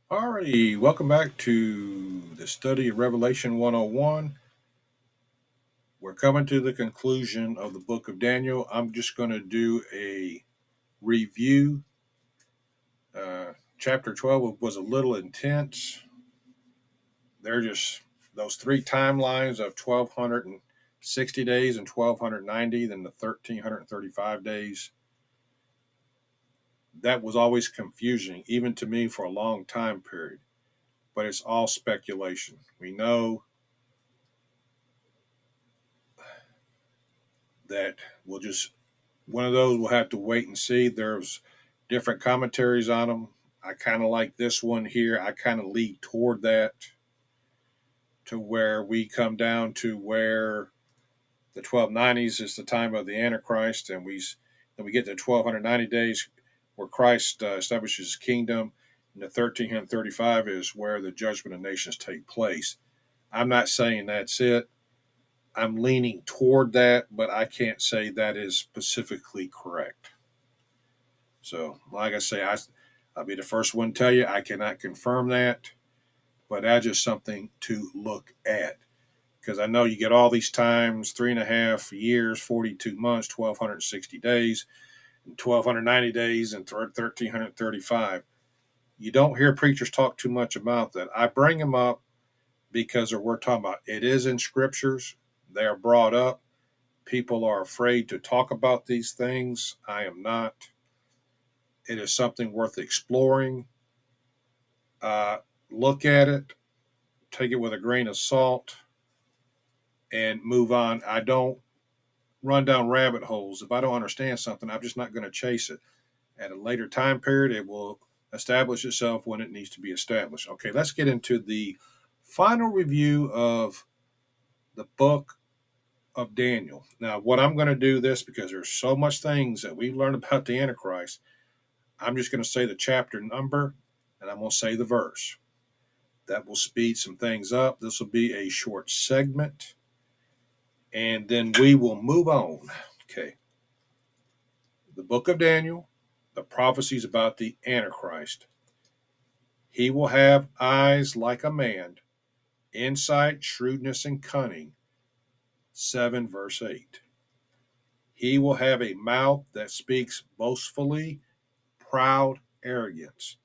Alrighty, welcome back to the study of Revelation 101. We're coming to the conclusion of the book of Daniel. I'm just going to do a review. Chapter 12 was a little intense. They're just those three timelines of 1,260 days and 1,290, then the 1,335 days. That was always confusing, even to me, for a long time period. But it's all speculation. We know that we'll just one of those we'll have to wait and see. There's different commentaries on them. I kind of like this one here. I kind of lead toward that to where we come down to where the 1290s is the time of the Antichrist, and we get to 1290 days where Christ establishes his kingdom, and the 1335 is where the judgment of nations take place. I'm not saying that's it. I'm leaning toward that, but I can't say that is specifically correct. So, like I say, I'll be the first one to tell you I cannot confirm that, but that's just something to look at. Because I know you get all these times 3.5 years, 42 months, 1,260 days, and 1,290 days, and 1,335. You don't hear preachers talk too much about that. I bring them up because we're talking about it is in scriptures, they are brought up. People are afraid to talk about these things. I am not. It is something worth exploring. uh, Look at it, take it with a grain of salt, and move on. I don't run down rabbit holes. If I don't understand something, I'm just not going to chase it. At a later time period, it will establish itself when it needs to be established. Okay, let's get into the final review of the book of Daniel. Now, what I'm going to do this because there's so much things that we've learned about the Antichrist. I'm just going to say the chapter number and I'm going to say the verse. That will speed some things up. This will be a short segment, and then we will move on. Okay. The book of Daniel, the prophecies about the Antichrist. He will have eyes like a man, insight, shrewdness, and cunning. 7 verse 8. He will have a mouth that speaks boastfully, proud arrogance.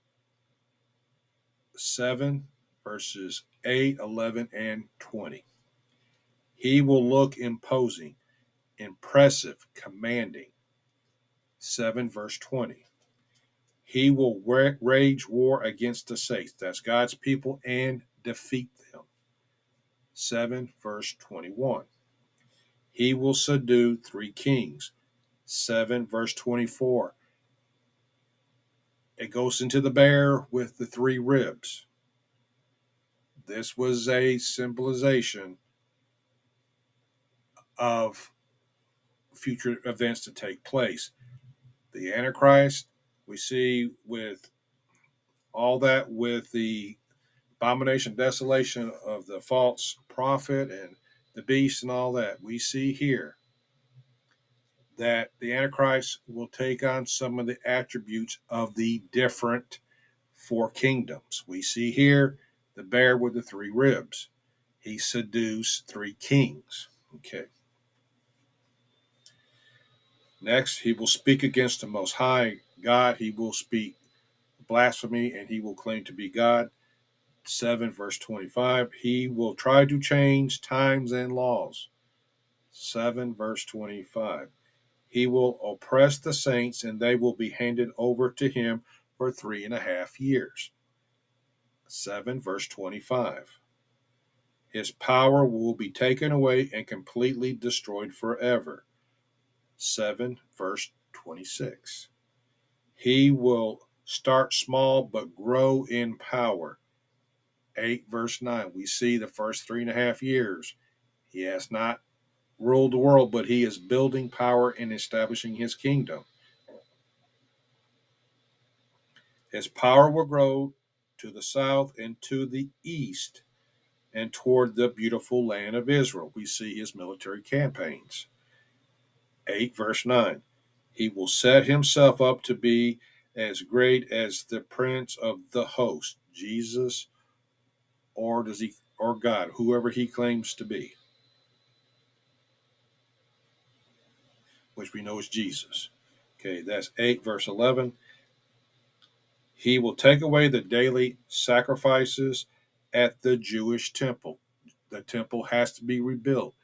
7 verses 8, 11, and 20. He will look imposing, impressive, commanding. 7 verse 20. He will wage war against the saints, that's God's people, and defeat them. 7 verse 21. He will subdue 3 kings. 7 verse 24. It goes into the bear with the 3 ribs. This was a symbolization of future events to take place. The Antichrist, we see with all that, with the abomination, desolation of the false prophet and the beast and all that. We see here that the Antichrist will take on some of the attributes of the different 4 kingdoms. We see here the bear with the 3 ribs. He seduced 3 kings. Okay. Next, he will speak against the Most High God. He will speak blasphemy and he will claim to be God. 7 verse 25. He will try to change times and laws. 7 verse 25. He will oppress the saints and they will be handed over to him for 3.5 years. 7 verse 25. His power will be taken away and completely destroyed forever. 7 verse 26. He will start small but grow in power. 8 verse 9. We see the first 3.5 years. He has not ruled the world, but he is building power and establishing his kingdom. His power will grow to the south and to the east and toward the beautiful land of Israel. We see his military campaigns. 8 verse 9. He will set himself up to be as great as the prince of the host. Jesus, or God, whoever he claims to be, which we know is Jesus. Okay, that's 8 verse 11. He will take away the daily sacrifices at the Jewish temple. The temple has to be rebuilt.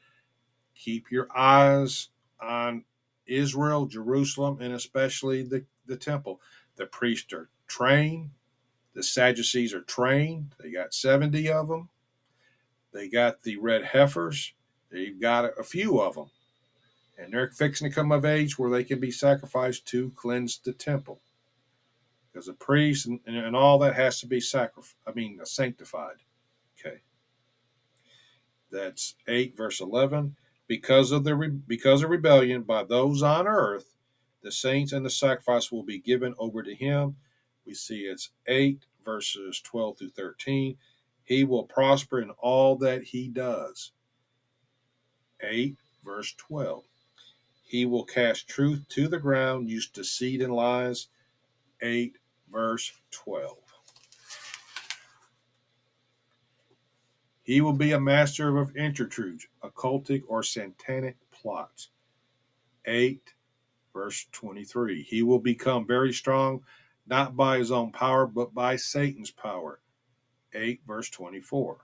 Keep your eyes on Israel, Jerusalem, and especially the temple. The priests are trained. The Sadducees are trained. They got 70 of them. They got the red heifers. They've got a few of them. And they're fixing to come of age where they can be sacrificed to cleanse the temple. Because the priest and all that has to be sanctified. Okay. That's 8 verse 11. Because of rebellion by those on earth, the saints and the sacrifice will be given over to him. We see it's 8 verses 12 through 13. He will prosper in all that he does. 8 verse 12. He will cast truth to the ground, use deceit and lies. 8 verse 12. He will be a master of intertrudes, occultic or satanic plots. 8 verse 23. He will become very strong, not by his own power, but by Satan's power. 8 verse 24.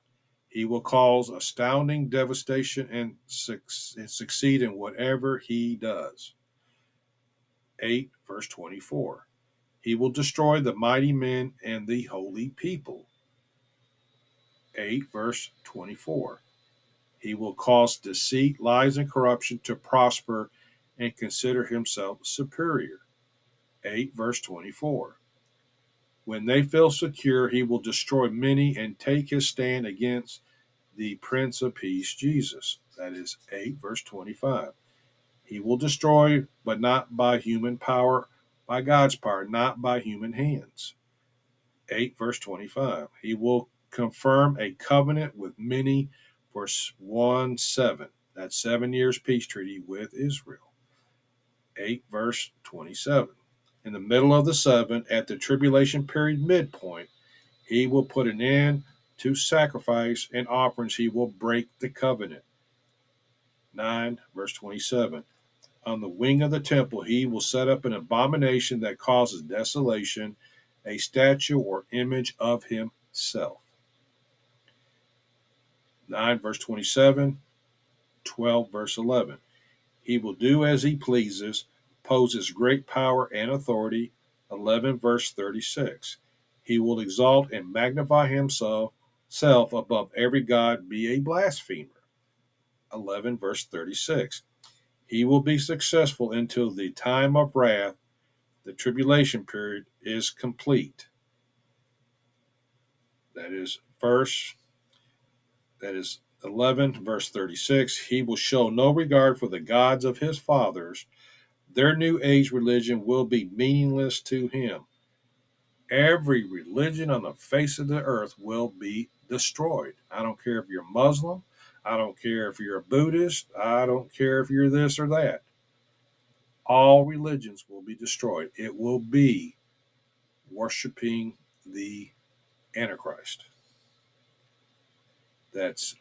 He will cause astounding devastation and succeed in whatever he does. 8 verse 24. He will destroy the mighty men and the holy people. 8 verse 24. He will cause deceit, lies, and corruption to prosper and consider himself superior. 8 verse 24. When they feel secure, he will destroy many and take his stand against the Prince of Peace, Jesus. That is 8 verse 25. He will destroy, but not by human power, by God's power, not by human hands. 8 verse 25. He will confirm a covenant with many for 1/7. That's 7 years peace treaty with Israel. 8 verse 27. In the middle of the 7, at the tribulation period midpoint, he will put an end to sacrifice and offerings. He will break the covenant. 9 verse 27. On the wing of the temple, he will set up an abomination that causes desolation, a statue or image of himself. 9 verse 27, 12 verse 11. He will do as he pleases, poses great power and authority. 11 verse 36. He will exalt and magnify himself above every god, be a blasphemer. 11 verse 36. He will be successful until the time of wrath, the tribulation period, is complete. That is 11 verse 36. He will show no regard for the gods of his fathers. Their new age religion will be meaningless to him. Every religion on the face of the earth will be destroyed. I don't care if you're Muslim. I don't care if you're a Buddhist. I don't care if you're this or that. All religions will be destroyed. It will be worshiping the Antichrist. That's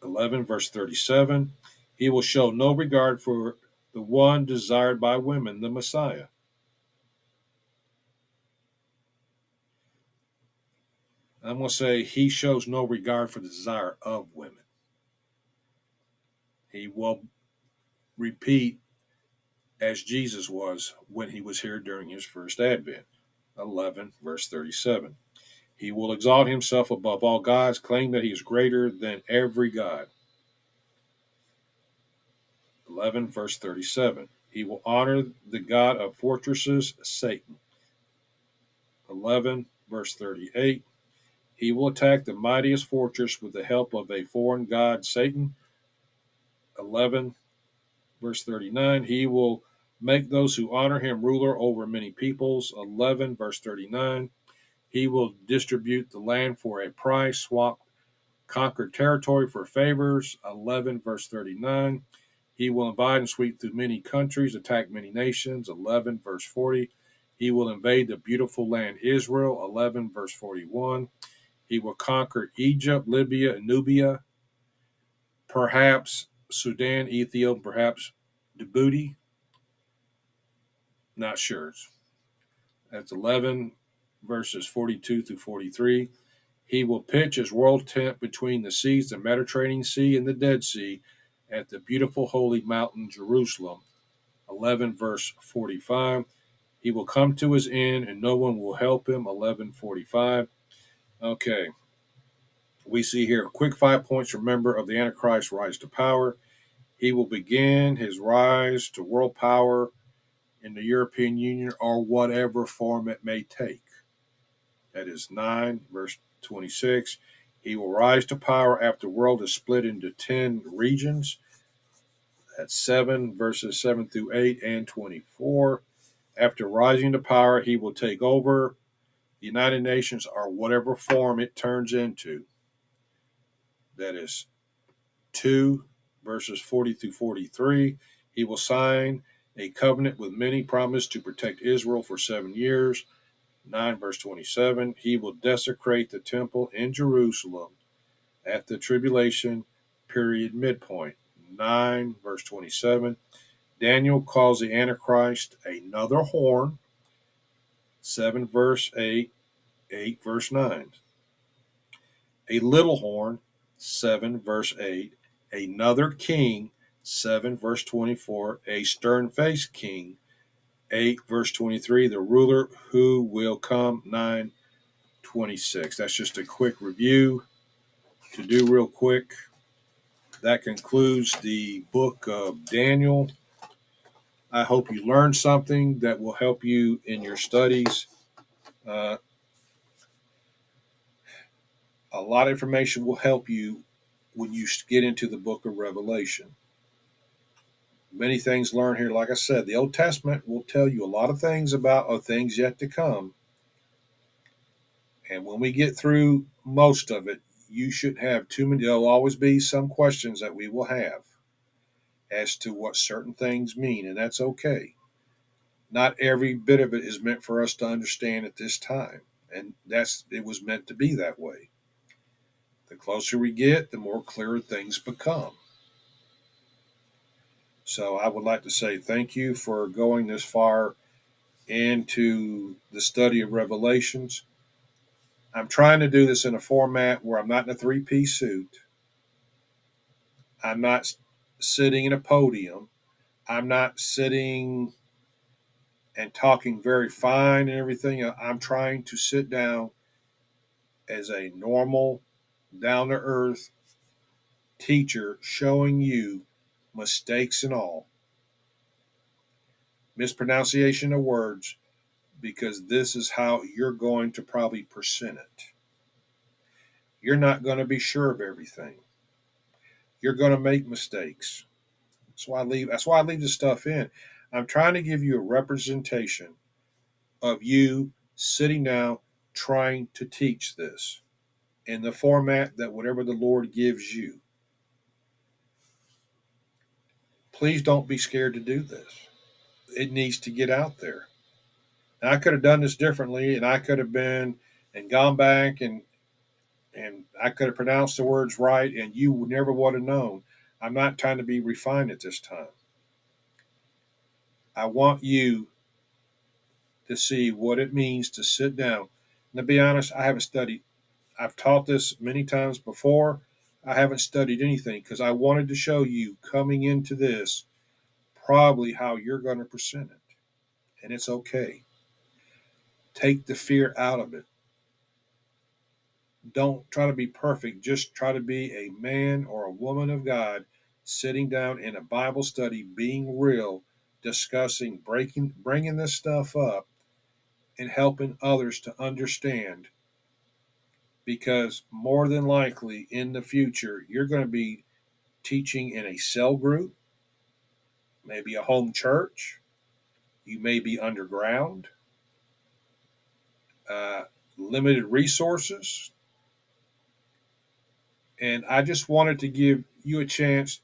11 verse 37. He will show no regard for the one desired by women, the Messiah. I'm going to say he shows no regard for the desire of women. He will repeat as Jesus was when he was here during his first advent. 11 verse 37. He will exalt himself above all gods, claim that he is greater than every god. 11 verse 37. He will honor the god of fortresses, Satan. 11 verse 38. He will attack the mightiest fortress with the help of a foreign god, Satan. 11 verse 39. He will make those who honor him ruler over many peoples. 11 verse 39. He will distribute the land for a price, swap conquered territory for favors. 11 verse 39. He will invade and sweep through many countries, attack many nations. 11 verse 40. He will invade the beautiful land Israel, 11, verse 41. He will conquer Egypt, Libya, and Nubia, perhaps Sudan, Ethiopia, perhaps Djibouti. Not sure. That's 11, verses 42 through 43. He will pitch his world tent between the seas, the Mediterranean Sea and the Dead Sea, at the beautiful holy mountain Jerusalem, 11, verse 45. He will come to his end, and no one will help him, 11:45. Okay, we see here quick 5 points. Remember of the Antichrist rise to power. He will begin his rise to world power in the European Union or whatever form it may take. That is 9, verse 26. He will rise to power after the world is split into 10 regions. That's 7, verses 7 through 8 and 24. After rising to power, he will take over the United Nations or whatever form it turns into. That is 2, verses 40 through 43. He will sign a covenant with many promised to protect Israel for 7 years. 9, verse 27. He will desecrate the temple in Jerusalem at the tribulation period midpoint. 9, verse 27. Daniel calls the Antichrist another horn. 7, verse 8. 8, verse 9. A little horn. 7, verse 8. Another king. 7, verse 24. A stern-faced king. 8, verse 23. The ruler who will come. 9, 26. That's just a quick review to do real quick. That concludes the book of Daniel. I hope you learned something that will help you in your studies. A lot of information will help you when you get into the book of Revelation. Many things learned here. Like I said, the Old Testament will tell you a lot of things about things yet to come. And when we get through most of it, you shouldn't have too many. There'll always be some questions that we will have as to what certain things mean, and that's okay. Not every bit of it is meant for us to understand at this time, and it was meant to be that way. The closer we get, the more clearer things become. So I would like to say thank you for going this far into the study of Revelations. I'm trying to do this in a format where I'm not in a three-piece suit. I'm not sitting in a podium. I'm not sitting and talking very fine and everything. I'm trying to sit down as a normal, down to earth teacher showing you mistakes and all, mispronunciation of words, because this is how you're going to probably present it. You're not going to be sure of everything. You're going to make mistakes. That's why I leave this stuff in. I'm trying to give you a representation of you sitting down trying to teach this in the format that whatever the Lord gives you. Please don't be scared to do this. It needs to get out there. Now, I could have done this differently, and I could have been and gone back and I could have pronounced the words right, and you never would have known. I'm not trying to be refined at this time. I want you to see what it means to sit down. And to be honest, I haven't studied. I've taught this many times before. I haven't studied anything because I wanted to show you coming into this probably how you're going to present it. And it's okay. Take the fear out of it. Don't try to be perfect. Just try to be a man or a woman of God sitting down in a Bible study, being real, discussing, bringing this stuff up, and helping others to understand. Because more than likely in the future, you're going to be teaching in a cell group, maybe a home church. You may be underground, uh, limited resources. And I just wanted to give you a chance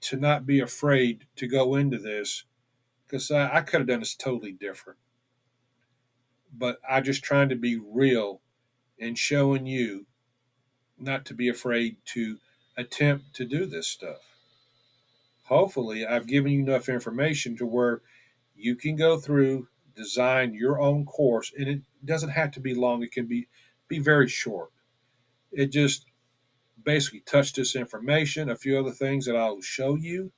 to not be afraid to go into this because I could have done this totally different. but I just trying to be real and showing you not to be afraid to attempt to do this stuff. Hopefully, I've given you enough information to where you can go through, design your own course, and it doesn't have to be long. It can be very short. It just basically touch this information, a few other things that I'll show you,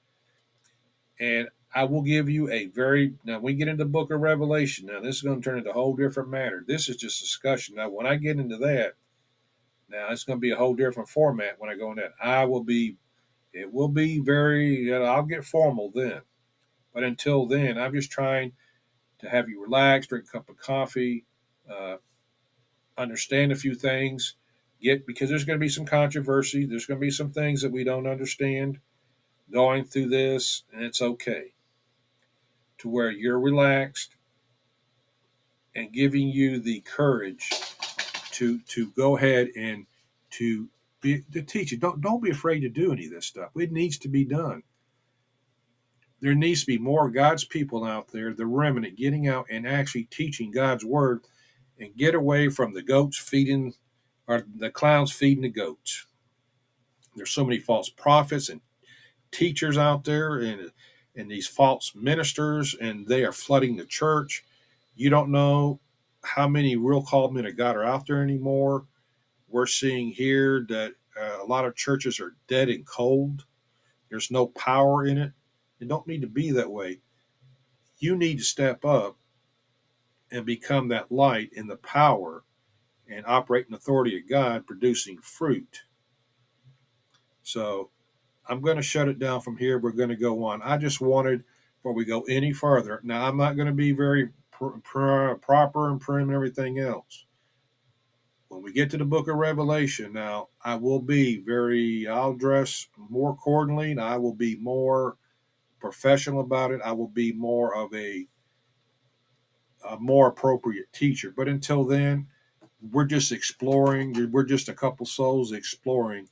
and I will give you a very now we get into the book of Revelation. Now this is going to turn into a whole different matter. This is just discussion. Now when I get into that, now it's going to be a whole different format when I go in that. It will be very I'll get formal then. But until then, I'm just trying to have you relax, drink a cup of coffee, uh, understand a few things, get because there's going to be some controversy. There's going to be some things that we don't understand going through this, and it's okay to where you're relaxed and giving you the courage to go ahead and to teach it. Don't be afraid to do any of this stuff. It needs to be done. There needs to be more of God's people out there, the remnant, getting out and actually teaching God's word and get away from the goats feeding or the clowns feeding the goats. There's so many false prophets and teachers out there and these false ministers, and they are flooding the church. You don't know how many real called men of God are out there anymore. We're seeing here that a lot of churches are dead and cold. There's no power in it. It don't need to be that way. You need to step up and become that light in the power and operate in authority of God, producing fruit. So I'm going to shut it down from here. We're going to go on. I just wanted, before we go any further, now I'm not going to be very proper and prim and everything else. When we get to the book of Revelation, now I will be I'll dress more accordingly, and I will be more professional about it. I will be more of a more appropriate teacher. But until then, we're just exploring. We're just a couple souls exploring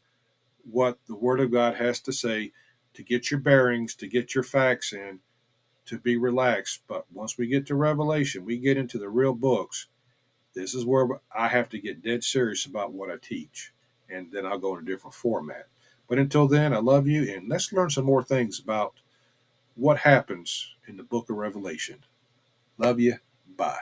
what the Word of God has to say to get your bearings, to get your facts in, to be relaxed. But once we get to Revelation, we get into the real books. This is where I have to get dead serious about what I teach, and then I'll go in a different format. But until then, I love you, and let's learn some more things about what happens in the book of Revelation. Love you. Bye.